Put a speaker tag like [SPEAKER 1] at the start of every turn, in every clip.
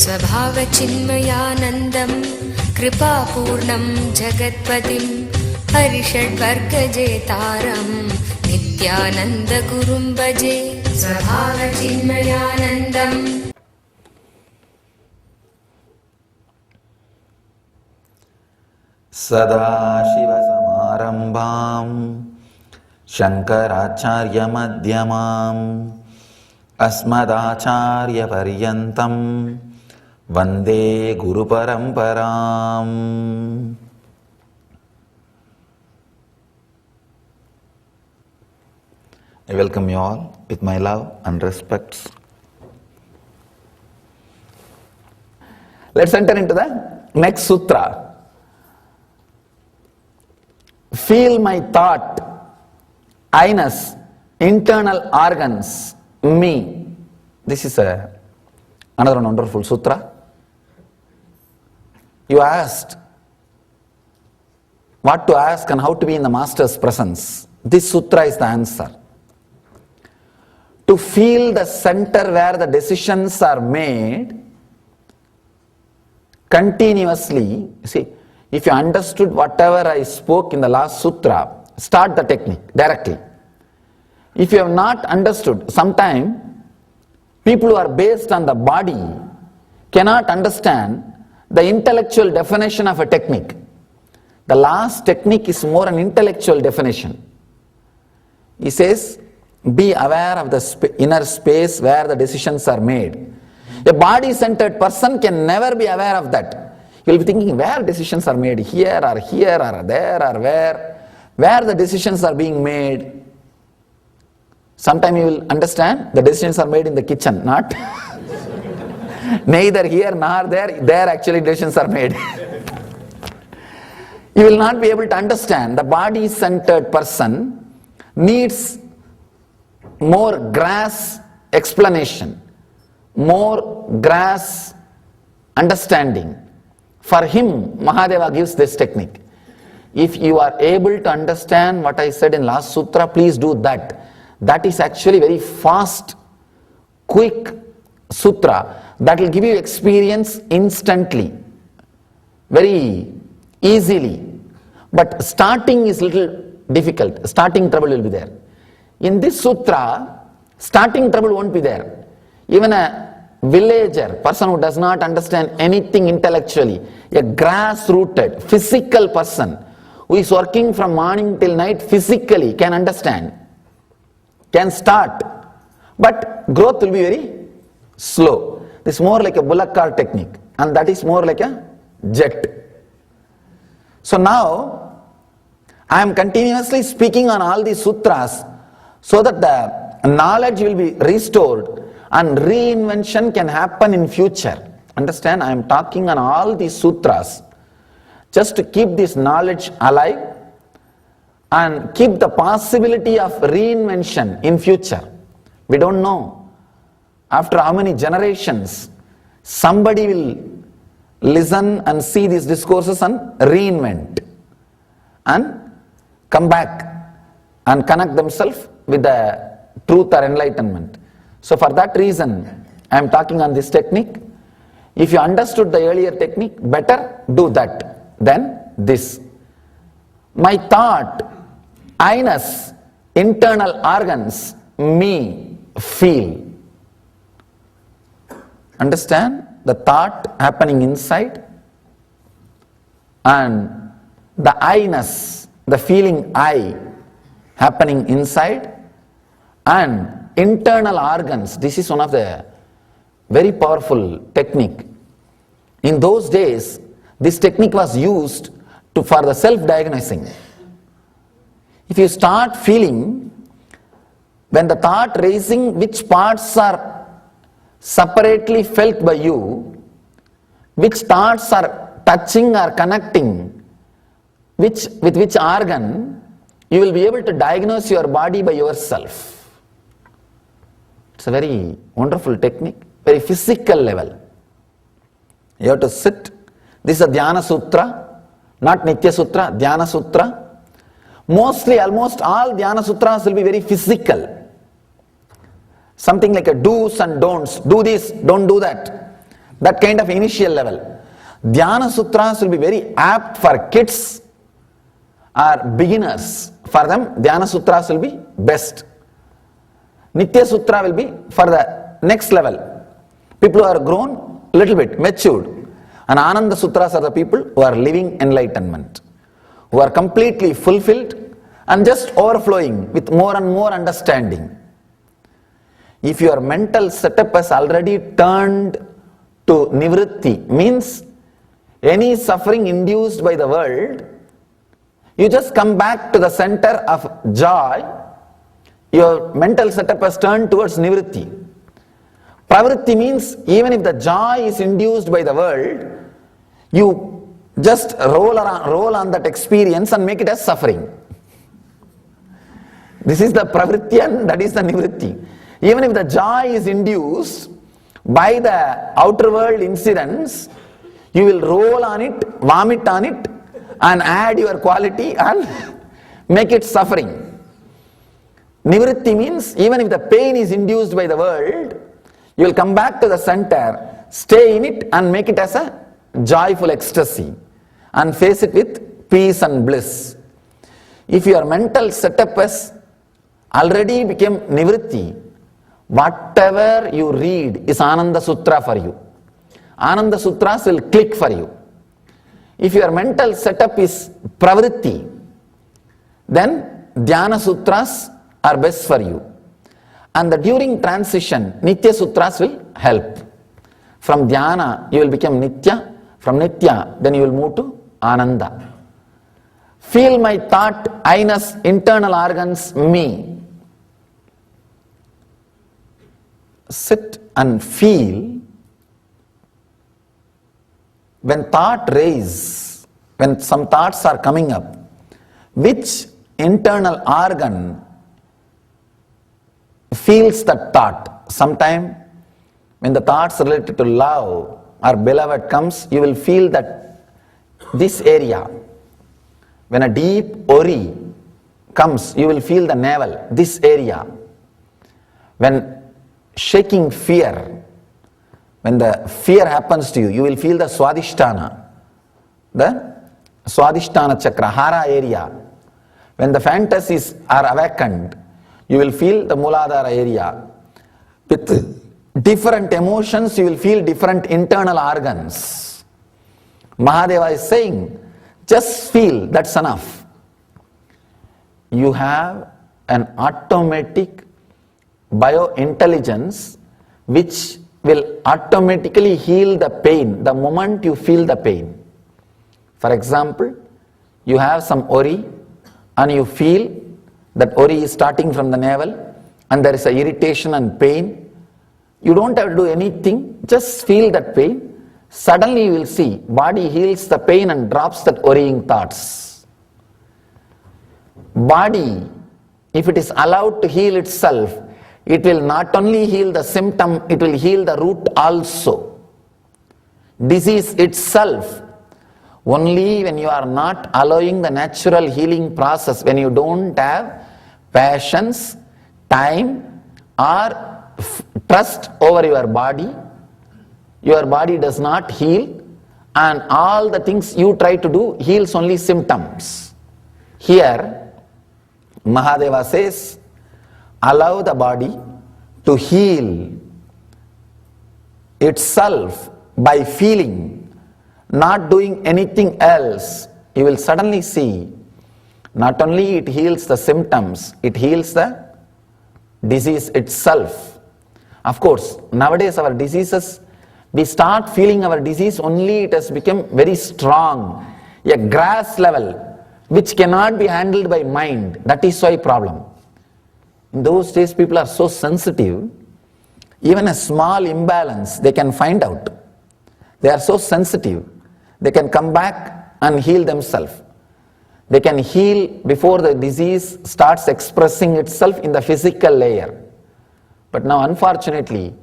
[SPEAKER 1] स्वभावचिन्मयानन्दं कृपापूर्णं जगत्पतिं हरिषड्वर्गजेतारं नित्यानन्दगुरुं भजे। स्वभावचिन्मयानन्दम्
[SPEAKER 2] सदाशिवसमारम्भां शङ्कराचार्यमध्यमाम् अस्मदाचार्यपर्यन्तं वन्दे गुरुपरम्पराम्. I welcome you all with my love and respects. Let's enter into the next sutra. Feel my thought, I-ness, internal organs, me. This is another wonderful sutra. You asked what to ask and how to be in the Master's presence. This sutra is the answer. To feel the center where the decisions are made continuously. See, if you understood whatever I spoke in the last sutra, start the technique directly. If you have not understood, sometimes people who are based on the body cannot understand the intellectual definition of a technique. The last technique is more an intellectual definition. He says, be aware of the inner space where the decisions are made. A body-centered person can never be aware of that. He will be thinking where decisions are made, here or there or where the decisions are being made. Sometime you will understand the decisions are made in the kitchen, not neither here nor there actually decisions are made. You will not be able to understand. The body-centered person needs more grass explanation, more grass understanding. For him, Mahadeva gives this technique. If you are able to understand what I said in last sutra, please do that. That is actually very fast, quick sutra that will give you experience instantly, very easily. But starting is little difficult. Starting trouble will be there. In this sutra, starting trouble won't be there. Even a villager, person who does not understand anything intellectually, a grass-rooted, physical person who is working from morning till night physically can understand, can start. But growth will be very slow. This is more like a bullock cart technique, and that is more like a jet. So now, I am continuously speaking on all these sutras so that the knowledge will be restored and reinvention can happen in future. Understand, I am talking on all these sutras just to keep this knowledge alive and keep the possibility of reinvention in future. We don't know after how many generations somebody will listen and see these discourses and reinvent and come back and connect themselves with the truth or enlightenment. So for that reason, I am talking on this technique. If you understood the earlier technique, better do that than this. My thought, I-ness, internal organs, me, feel. Understand the thought happening inside and the I-ness, the feeling I happening inside, and internal organs. This is one of the very powerful technique. In those days, this technique was used for the self-diagnosing. If you start feeling, when the thought raising, which parts are separately felt by you, which thoughts are touching or connecting, with which organ, you will be able to diagnose your body by yourself. It's a very wonderful technique, very physical level. You have to sit. This is a Dhyana Sutra, not Nitya Sutra, Dhyana Sutra. Mostly, almost all Dhyana Sutras will be very physical. Something like a do's and don'ts. Do this, don't do that. That kind of initial level. Dhyana Sutras will be very apt for kids or beginners. For them, Dhyana Sutras will be best. Nitya Sutra will be for the next level. People who are grown, little bit, matured. And Ananda Sutras are the people who are living enlightenment, who are completely fulfilled and just overflowing with more and more understanding. If your mental setup has already turned to nivritti, means any suffering induced by the world, you just come back to the center of joy. Your mental setup has turned towards nivritti. Pravritti means even if the joy is induced by the world, you just roll on that experience and make it as suffering. This is the pravritti and that is the nivritti. Even if the joy is induced by the outer world incidents, you will roll on it, vomit on it, and add your quality and make it suffering. Nivritti means even if the pain is induced by the world, you will come back to the center, stay in it and make it as a joyful ecstasy and face it with peace and bliss. If your mental setup has already become nivritti, whatever you read is Ananda Sutra for you. Ananda Sutras will click for you. If your mental setup is pravritti, then Dhyana Sutras are best for you. And during transition, Nitya Sutras will help. From Dhyana, you will become Nitya. From Nitya, then you will move to Ananda. Feel my thought, I-ness, internal organs, me. Sit and feel. When thought raise, when some thoughts are coming up, which internal organ feels that thought? Sometime when the thoughts related to love or beloved comes, you will feel that this area. When a deep worry comes, you will feel the navel, this area. When shaking fear, when the fear happens to you, you will feel the Swadhisthana chakra, hara area. When the fantasies are awakened, you will feel the Muladhara area. With different emotions, you will feel different internal organs. Mahadeva is saying, just feel, that's enough. You have an automatic biointelligence which will automatically heal the pain the moment you feel the pain. For example, you have some worry and you feel that worry is starting from the navel and there is a irritation and pain. You don't have to do anything, just feel that pain. Suddenly you will see body heals the pain and drops that worrying thoughts. Body, if it is allowed to heal itself, it will not only heal the symptom, it will heal the root also. Disease itself, only when you are not allowing the natural healing process, when you don't have patience, time or trust over your body does not heal, and all the things you try to do heals only symptoms. Here, Mahadeva says, allow the body to heal itself by feeling, not doing anything else. You will suddenly see, not only it heals the symptoms, it heals the disease itself. Of course, nowadays our diseases, we start feeling our disease only it has become very strong, a grass level, which cannot be handled by mind. That is why problem. In those days, people are so sensitive, even a small imbalance, they can find out. They are so sensitive, they can come back and heal themselves. They can heal before the disease starts expressing itself in the physical layer. But now, unfortunately,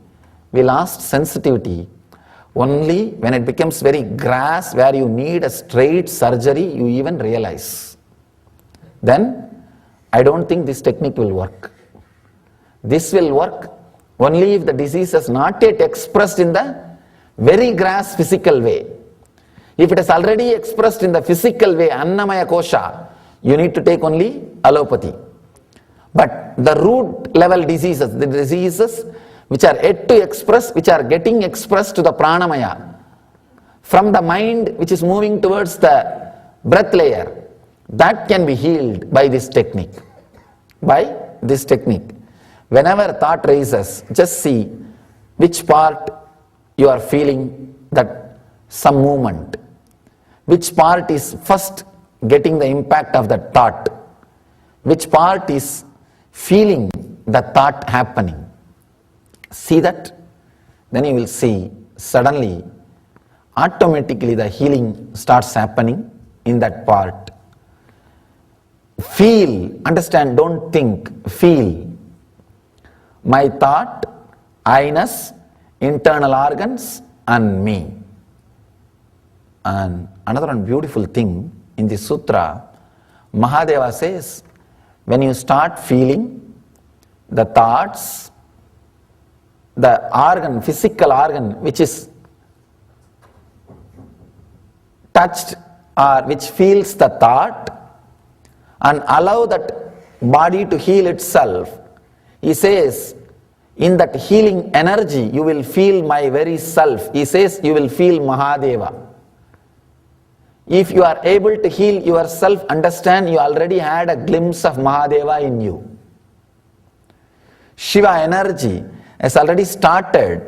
[SPEAKER 2] we lost sensitivity. Only when it becomes very grass, where you need a straight surgery, you even realize. Then, I don't think this technique will work. This will work only if the disease is not yet expressed in the very gross physical way. If it is already expressed in the physical way, Annamaya Kosha, you need to take only allopathy. But the root level diseases, the diseases which are yet to express, which are getting expressed to the pranamaya, from the mind which is moving towards the breath layer, that can be healed by this technique. By this technique. Whenever thought raises, just see which part you are feeling that some movement. Which part is first getting the impact of the thought. Which part is feeling the thought happening. See that? Then you will see suddenly, automatically the healing starts happening in that part. Feel, understand, don't think, feel. My thought, I-ness, internal organs and me. And another one beautiful thing in this sutra, Mahadeva says, when you start feeling the thoughts, the organ, physical organ which is touched or which feels the thought, and allow that body to heal itself, he says, in that healing energy you will feel my very self. He says you will feel Mahadeva. If you are able to heal yourself, understand you already had a glimpse of Mahadeva in you. Shiva energy has already started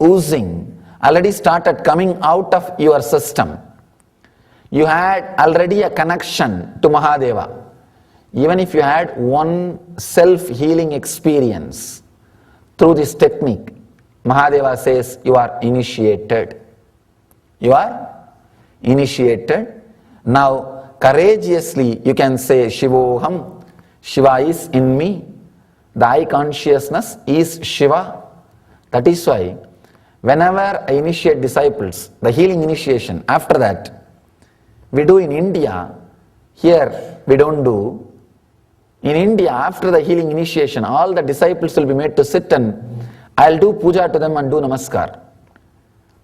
[SPEAKER 2] oozing, already started coming out of your system. You had already a connection to Mahadeva. Even if you had one self-healing experience through this technique, Mahadeva says you are initiated. You are initiated. Now courageously you can say Shivoham, Shiva is in me. The I consciousness is Shiva. That is why whenever I initiate disciples, the healing initiation, after that, we do in India, here we don't do. In India, after the healing initiation, all the disciples will be made to sit and I'll do puja to them and do namaskar.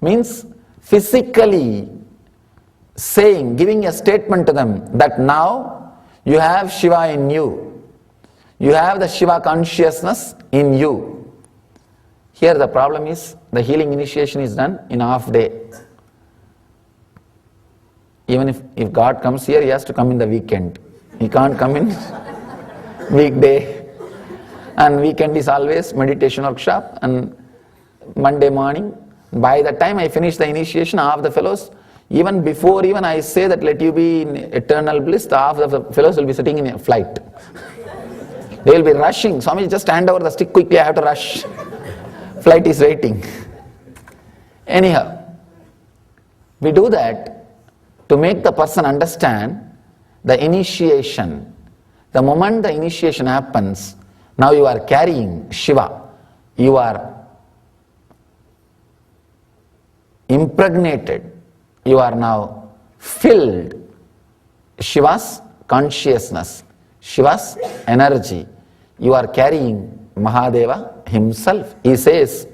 [SPEAKER 2] Means physically saying, giving a statement to them that now you have Shiva in you. You have the Shiva consciousness in you. Here the problem is, the healing initiation is done in a half day. Even if God comes here, he has to come in the weekend. He can't come in weekday. And weekend is always meditation workshop, and Monday morning, by the time I finish the initiation, half the fellows, even before even I say that let you be in eternal bliss, the half of the fellows will be sitting in a flight. They will be rushing. Swami, just hand over the stick quickly, I have to rush. Flight is waiting. Anyhow, we do that to make the person understand the initiation. The moment the initiation happens, now you are carrying Shiva. You are impregnated. You are now filled. Shiva's consciousness, Shiva's energy. You are carrying Mahadeva himself. He says,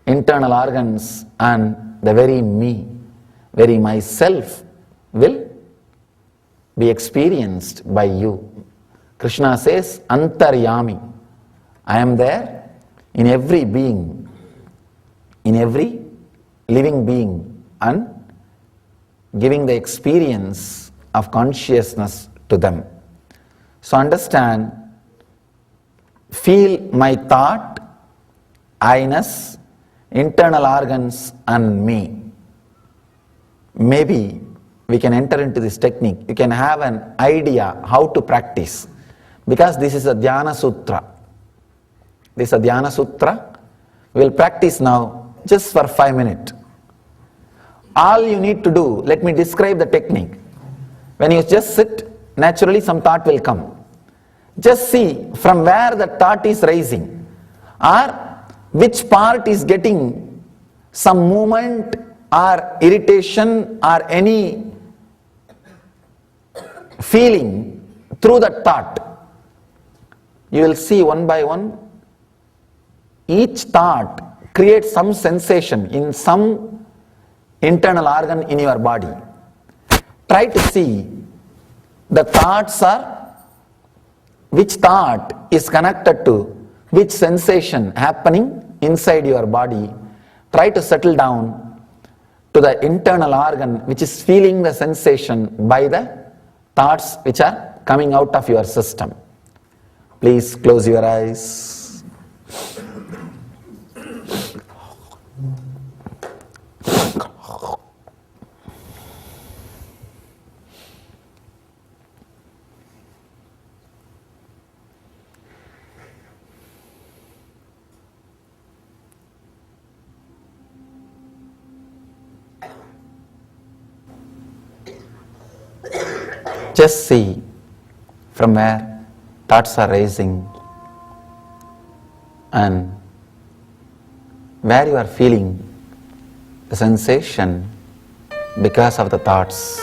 [SPEAKER 2] internal organs and the very me, very myself will be experienced by you. Krishna says, Antaryami. I am there in every being, in every living being, and giving the experience of consciousness to them. So understand, feel my thought, I-ness, internal organs and me. Maybe we can enter into this technique. You can have an idea how to practice. Because this is a Dhyana Sutra. This is a Dhyana Sutra. We will practice now just for 5 minutes. All you need to do, let me describe the technique. When you just sit, naturally some thought will come. Just see from where the thought is rising, or which part is getting some movement or irritation or any feeling through the thought. You will see one by one, each thought create some sensation in some internal organ in your body. Try to see the thoughts are, which thought is connected to which sensation happening inside your body. Try to settle down to the internal organ which is feeling the sensation by the thoughts which are coming out of your system. Please close your eyes. Just see from where thoughts are rising and where you are feeling the sensation because of the thoughts.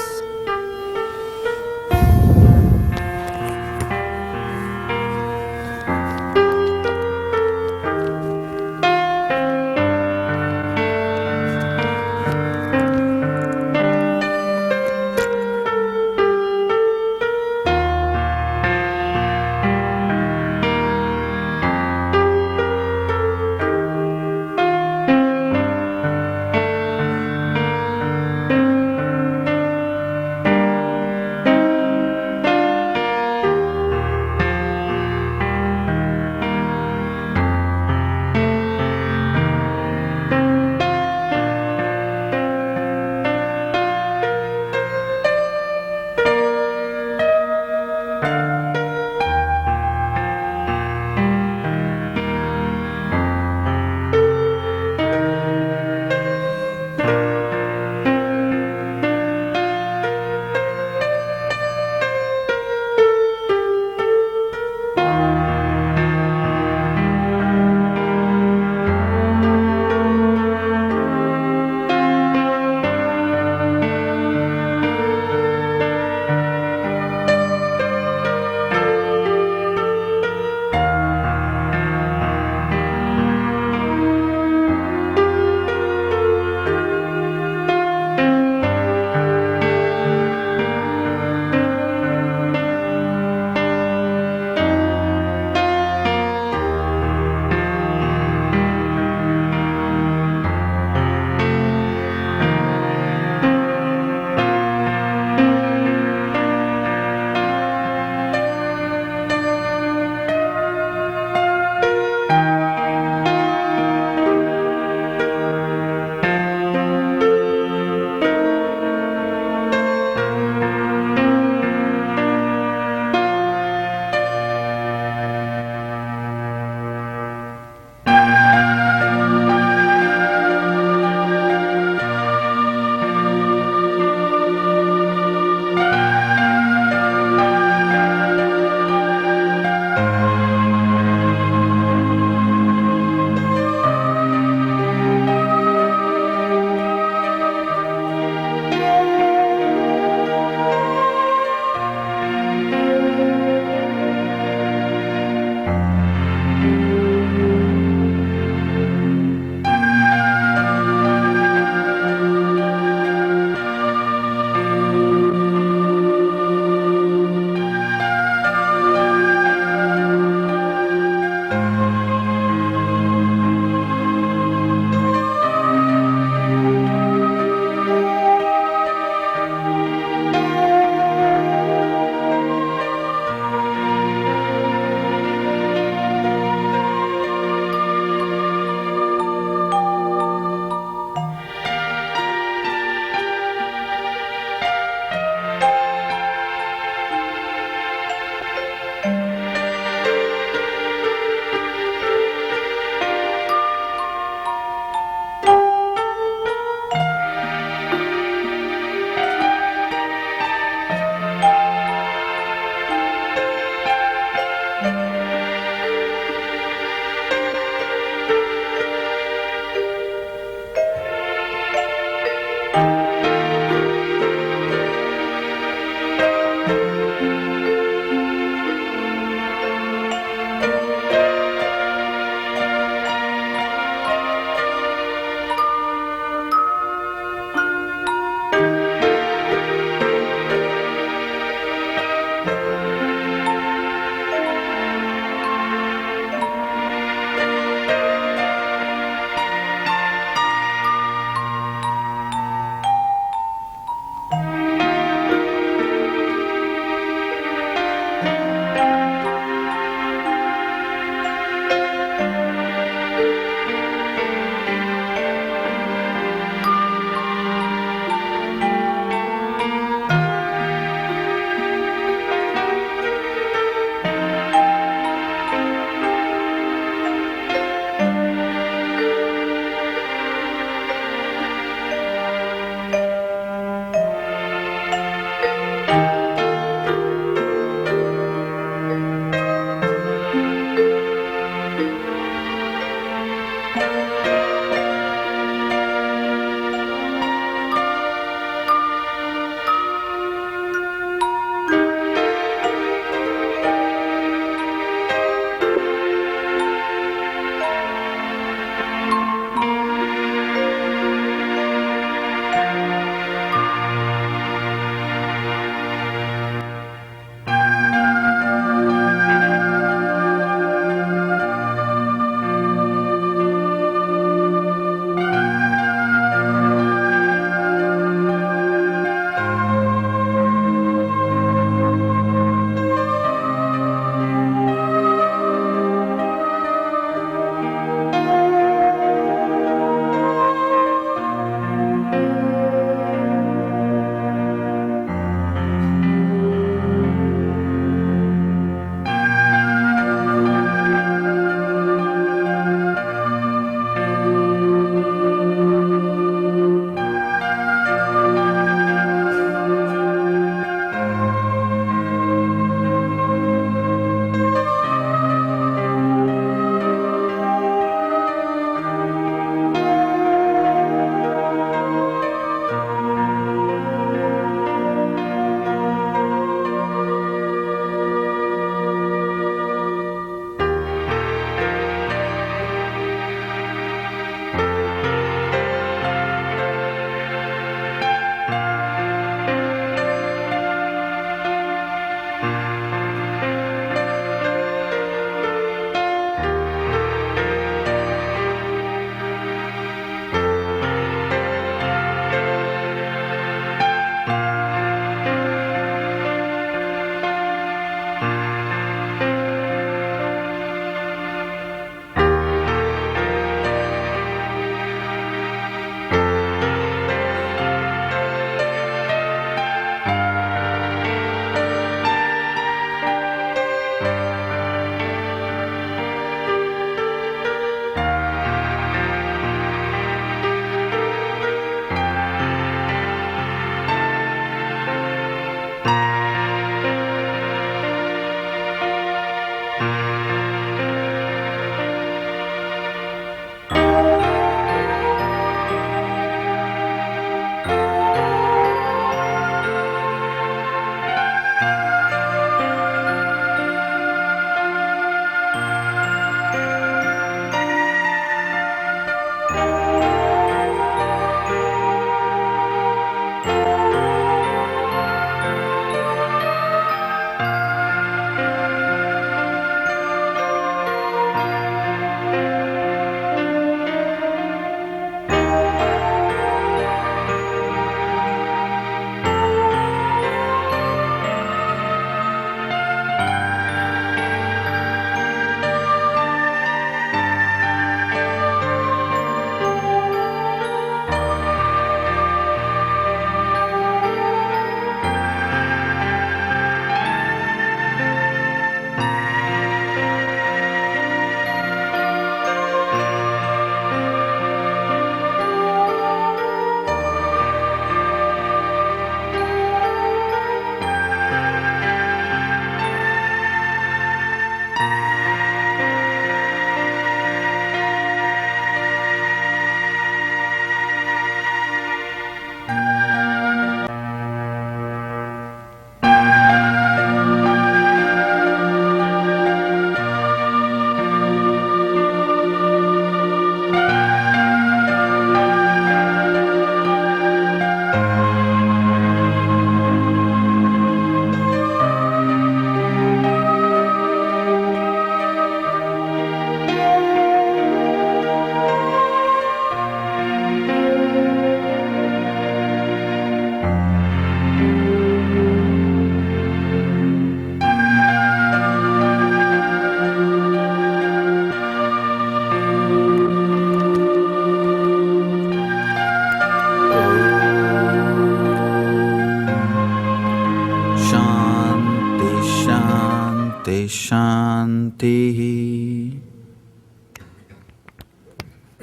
[SPEAKER 2] Shanti.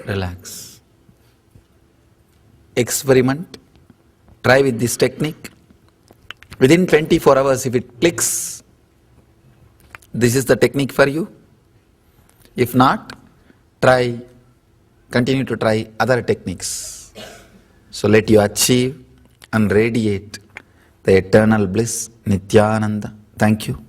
[SPEAKER 2] Relax. Experiment. Try with this technique. Within 24 hours, if it clicks, this is the technique for you. If not, continue to try other techniques. So let you achieve and radiate the eternal bliss, Nityananda. Thank you.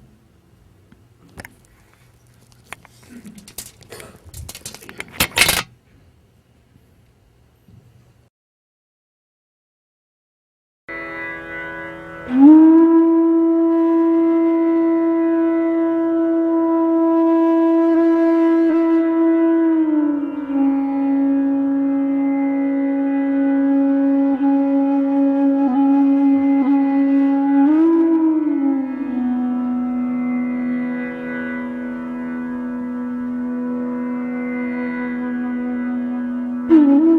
[SPEAKER 3] Mm-hmm.